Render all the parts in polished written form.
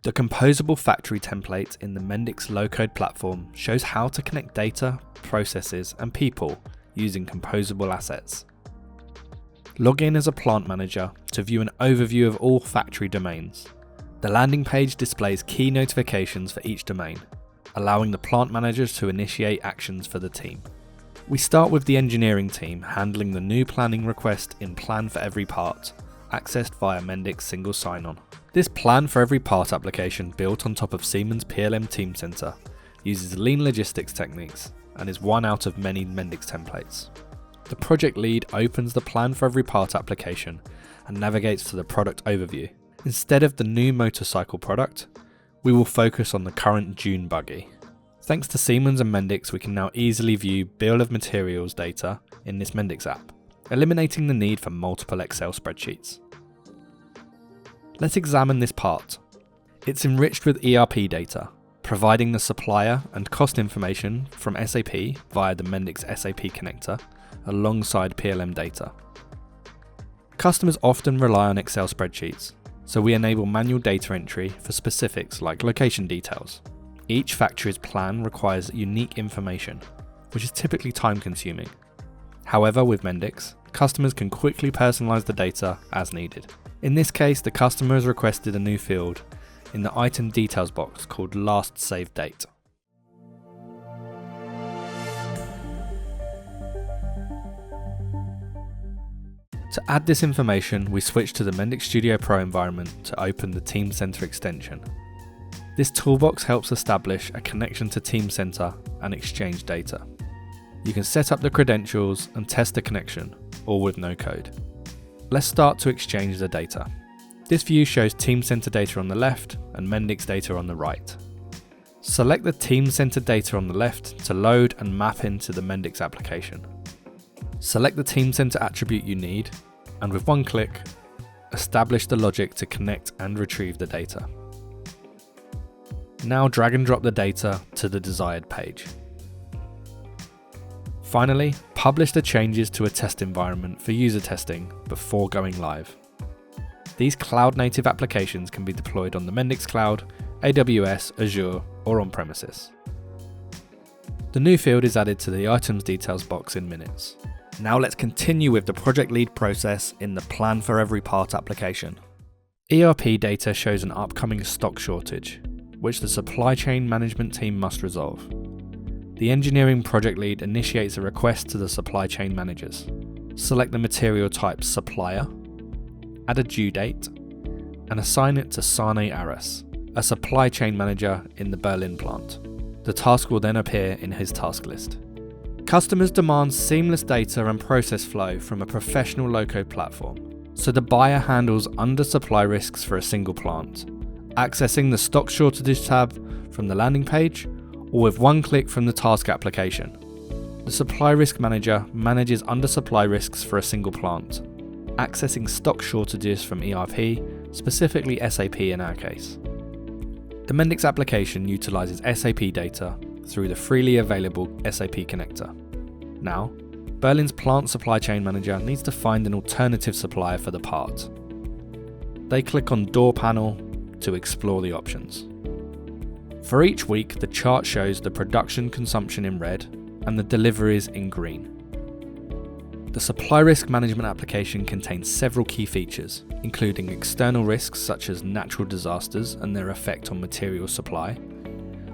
The Composable Factory template in the Mendix low-code platform shows how to connect data, processes, and people using composable assets. Log in as a plant manager to view an overview of all factory domains. The landing page displays key notifications for each domain, allowing the plant managers to initiate actions for the team. We start with the engineering team handling the new planning request in Plan for Every Part, accessed via Mendix single sign-on. This Plan for Every Part application built on top of Siemens PLM Teamcenter uses lean logistics techniques and is one out of many Mendix templates. The project lead opens the Plan for Every Part application and navigates to the product overview. Instead of the new motorcycle product, we will focus on the current dune buggy. Thanks to Siemens and Mendix, we can now easily view bill of materials data in this Mendix app, eliminating the need for multiple Excel spreadsheets. Let's examine this part. It's enriched with ERP data, providing the supplier and cost information from SAP via the Mendix SAP connector alongside PLM data. Customers often rely on Excel spreadsheets, so we enable manual data entry for specifics like location details. Each factory's plan requires unique information, which is typically time-consuming. However, with Mendix, customers can quickly personalize the data as needed. In this case, the customer has requested a new field in the item details box called Last Saved Date. To add this information, we switch to the Mendix Studio Pro environment to open the Teamcenter extension. This toolbox helps establish a connection to Teamcenter and exchange data. You can set up the credentials and test the connection, all with no code. Let's start to exchange the data. This view shows Teamcenter data on the left and Mendix data on the right. Select the Teamcenter data on the left to load and map into the Mendix application. Select the Teamcenter attribute you need, and with one click, establish the logic to connect and retrieve the data. Now drag and drop the data to the desired page. Finally, publish the changes to a test environment for user testing before going live. These cloud-native applications can be deployed on the Mendix Cloud, AWS, Azure, or on-premises. The new field is added to the items details box in minutes. Now let's continue with the project lead process in the Plan for Every Part application. ERP data shows an upcoming stock shortage, which the supply chain management team must resolve. The engineering project lead initiates a request to the supply chain managers. Select the material type supplier, add a due date, and assign it to Sane Aras, a supply chain manager in the Berlin plant. The task will then appear in his task list. Customers demand seamless data and process flow from a professional low-code platform, so the buyer handles under-supply risks for a single plant, accessing the stock shortages tab from the landing page or with one click from the task application. The supply risk manager manages under-supply risks for a single plant, accessing stock shortages from ERP, specifically SAP in our case. The Mendix application utilizes SAP data through the freely available SAP connector. Now, Berlin's plant supply chain manager needs to find an alternative supplier for the part. They click on Door panel to explore the options. For each week, the chart shows the production consumption in red and the deliveries in green. The supply risk management application contains several key features, including external risks such as natural disasters and their effect on material supply,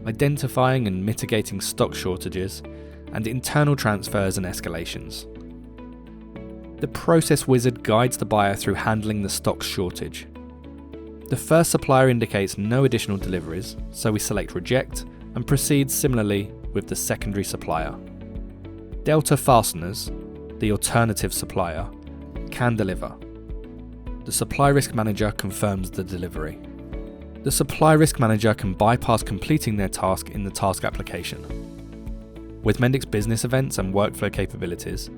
identifying and mitigating stock shortages, and internal transfers and escalations. The process wizard guides the buyer through handling the stock shortage. The first supplier indicates no additional deliveries, so we select reject and proceed similarly with the secondary supplier. Delta Fasteners, the alternative supplier, can deliver. The supply risk manager confirms the delivery. The supply risk manager can bypass completing their task in the task application. With Mendix business events and workflow capabilities,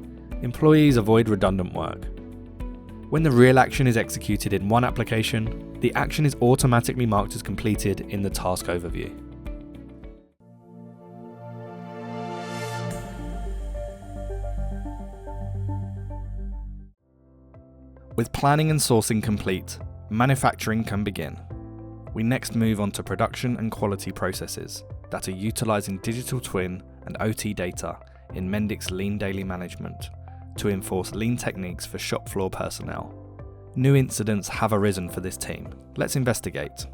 employees avoid redundant work. When the real action is executed in one application, the action is automatically marked as completed in the task overview. With planning and sourcing complete, manufacturing can begin. We next move on to production and quality processes that are utilising digital twin and OT data in Mendix Lean Daily Management to enforce lean techniques for shop floor personnel. New incidents have arisen for this team. Let's investigate.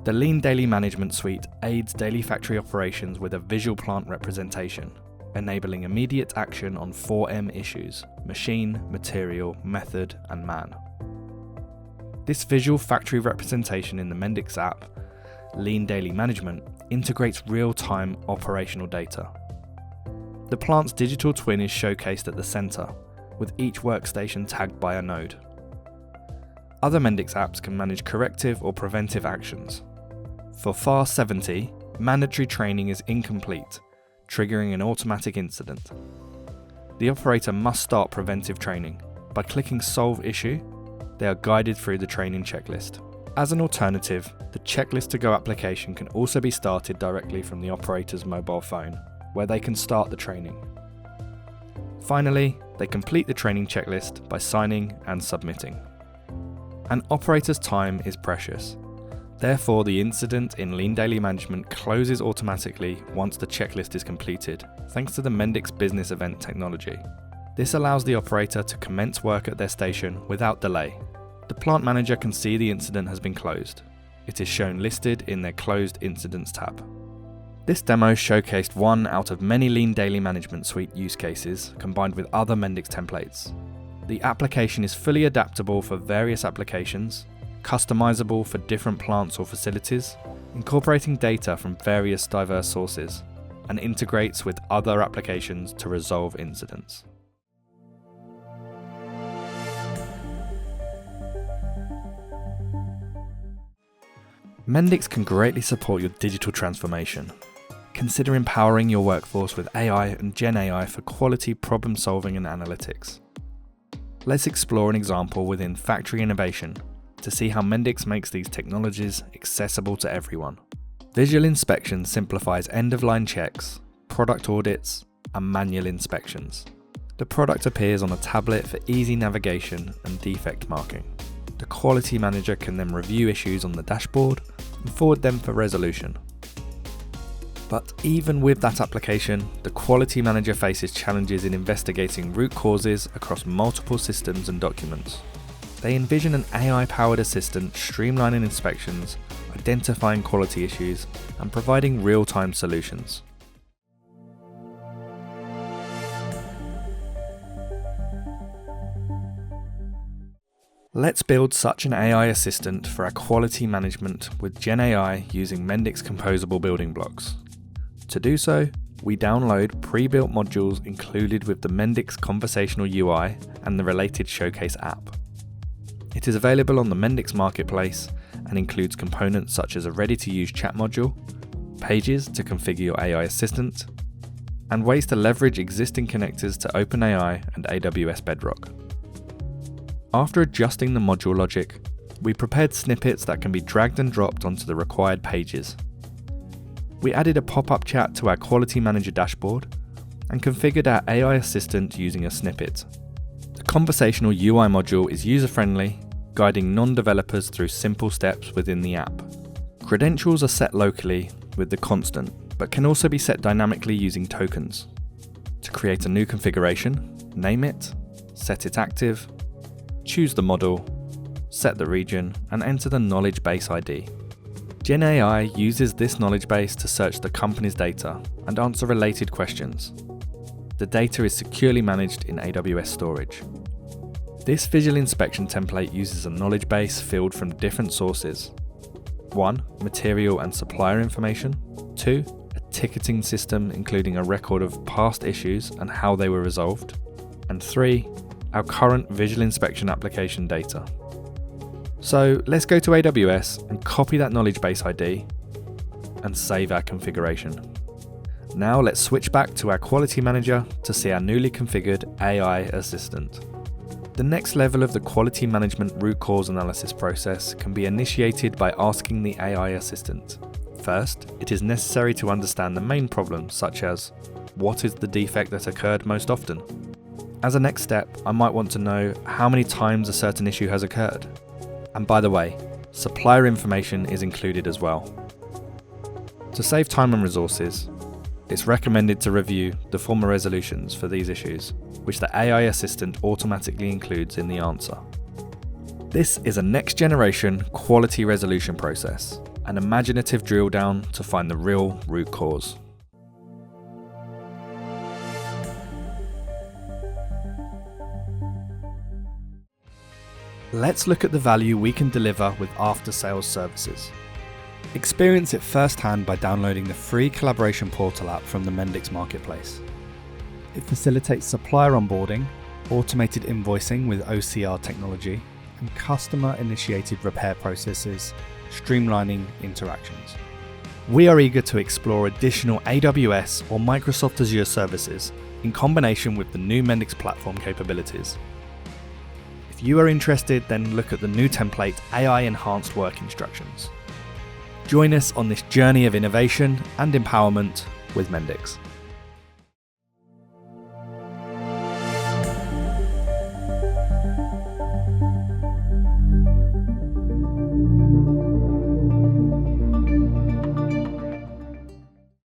The Lean Daily Management Suite aids daily factory operations with a visual plant representation, enabling immediate action on 4M issues: machine, material, method, and man. This visual factory representation in the Mendix app, Lean Daily Management, integrates real-time operational data. The plant's digital twin is showcased at the centre, with each workstation tagged by a node. Other Mendix apps can manage corrective or preventive actions. For FAR 70, mandatory training is incomplete, triggering an automatic incident. The operator must start preventive training. By clicking Solve Issue, they are guided through the training checklist. As an alternative, the Checklist to Go application can also be started directly from the operator's mobile phone, where they can start the training. Finally, they complete the training checklist by signing and submitting. An operator's time is precious. Therefore, the incident in Lean Daily Management closes automatically once the checklist is completed, thanks to the Mendix Business Event technology. This allows the operator to commence work at their station without delay. The plant manager can see the incident has been closed. It is shown listed in their Closed Incidents tab. This demo showcased one out of many Lean Daily Management Suite use cases combined with other Mendix templates. The application is fully adaptable for various applications, customizable for different plants or facilities, incorporating data from various diverse sources, and integrates with other applications to resolve incidents. Mendix can greatly support your digital transformation. Consider empowering your workforce with AI and Gen AI for quality problem solving and analytics. Let's explore an example within factory innovation to see how Mendix makes these technologies accessible to everyone. Visual inspection simplifies end-of-line checks, product audits, and manual inspections. The product appears on a tablet for easy navigation and defect marking. The quality manager can then review issues on the dashboard and forward them for resolution. But even with that application, the quality manager faces challenges in investigating root causes across multiple systems and documents. They envision an AI-powered assistant streamlining inspections, identifying quality issues, and providing real-time solutions. Let's build such an AI assistant for our quality management with Gen AI using Mendix Composable building blocks. To do so, we download pre-built modules included with the Mendix conversational UI and the related Showcase app. It is available on the Mendix marketplace and includes components such as a ready-to-use chat module, pages to configure your AI assistant, and ways to leverage existing connectors to OpenAI and AWS Bedrock. After adjusting the module logic, we prepared snippets that can be dragged and dropped onto the required pages. We added a pop-up chat to our Quality Manager dashboard and configured our AI assistant using a snippet. The conversational UI module is user-friendly, guiding non-developers through simple steps within the app. Credentials are set locally with the constant, but can also be set dynamically using tokens. To create a new configuration, name it, set it active, choose the model, set the region, and enter the knowledge base ID. Gen AI uses this knowledge base to search the company's data and answer related questions. The data is securely managed in AWS storage. This visual inspection template uses a knowledge base filled from different sources. 1. Material and supplier information. 2. A ticketing system including a record of past issues and how they were resolved. And 3. Our current visual inspection application data. So let's go to AWS and copy that knowledge base ID and save our configuration. Now let's switch back to our Quality Manager to see our newly configured AI assistant. The next level of the quality management root cause analysis process can be initiated by asking the AI assistant. First, it is necessary to understand the main problem, such as, what is the defect that occurred most often? As a next step, I might want to know how many times a certain issue has occurred. And by the way, supplier information is included as well. To save time and resources, it's recommended to review the former resolutions for these issues, which the AI assistant automatically includes in the answer. This is a next-generation quality resolution process, an imaginative drill down to find the real root cause. Let's look at the value we can deliver with after-sales services. Experience it firsthand by downloading the free collaboration portal app from the Mendix marketplace. It facilitates supplier onboarding, automated invoicing with OCR technology, and customer-initiated repair processes, streamlining interactions. We are eager to explore additional AWS or Microsoft Azure services in combination with the new Mendix platform capabilities. If you are interested, then look at the new template AI-enhanced work instructions. Join us on this journey of innovation and empowerment with Mendix.